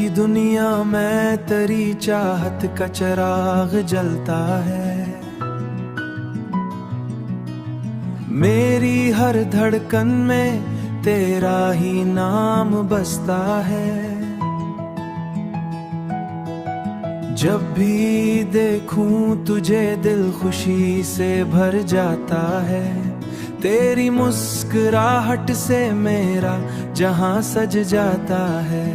की दुनिया में तेरी चाहत का चिराग जलता है। मेरी हर धड़कन में तेरा ही नाम बसता है। जब भी देखूं तुझे दिल खुशी से भर जाता है। तेरी मुस्कुराहट से मेरा जहां सज जाता है।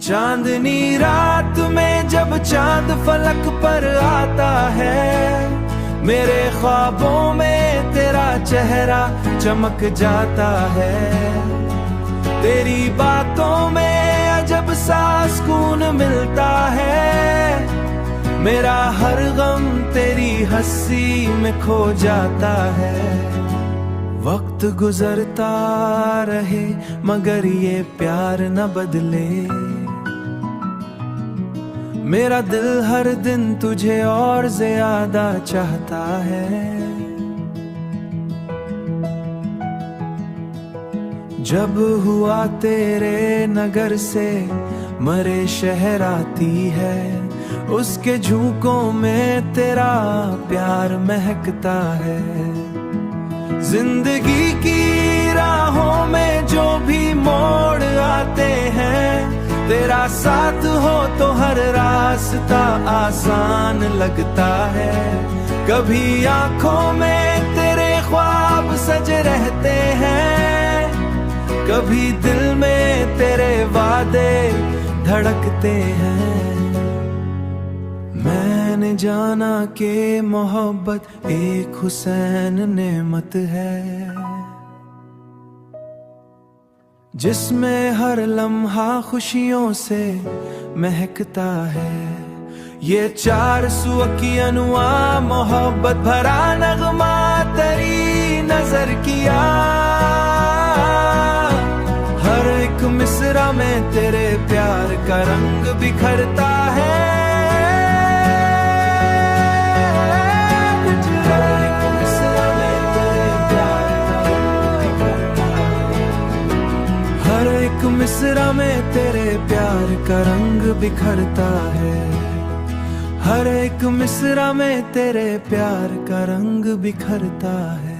चांदनी रात में जब चांद फलक पर आता है, मेरे ख्वाबों में तेरा चेहरा चमक जाता है। तेरी बातों में अजब सा सुकून मिलता है। मेरा हर गम तेरी हंसी में खो जाता है। वक्त गुजरता रहे मगर ये प्यार न बदले। मेरा दिल हर दिन तुझे और ज्यादा चाहता है। जब हुआ तेरे नगर से मरे शहर आती है, उसके झोंकों में तेरा प्यार महकता है। जिंदगी की राहों में जो भी मोड़ आते हैं, तेरा साथ हो तो हर रास्ता आसान लगता है। कभी आंखों में तेरे ख्वाब सजे रहते हैं, कभी दिल में तेरे वादे धड़कते हैं। मैंने जाना कि मोहब्बत एक हुसैन नेमत है, जिसमें हर लम्हा खुशियों से महकता है। ये चार सू की अनुआ मोहब्बत भरा नगमा तेरी नजर किया। हर एक मिसरा में तेरे प्यार का रंग बिखरता है। मिसरा में तेरे प्यार का रंग बिखरता है। हर एक मिसरा में तेरे प्यार का रंग बिखरता है।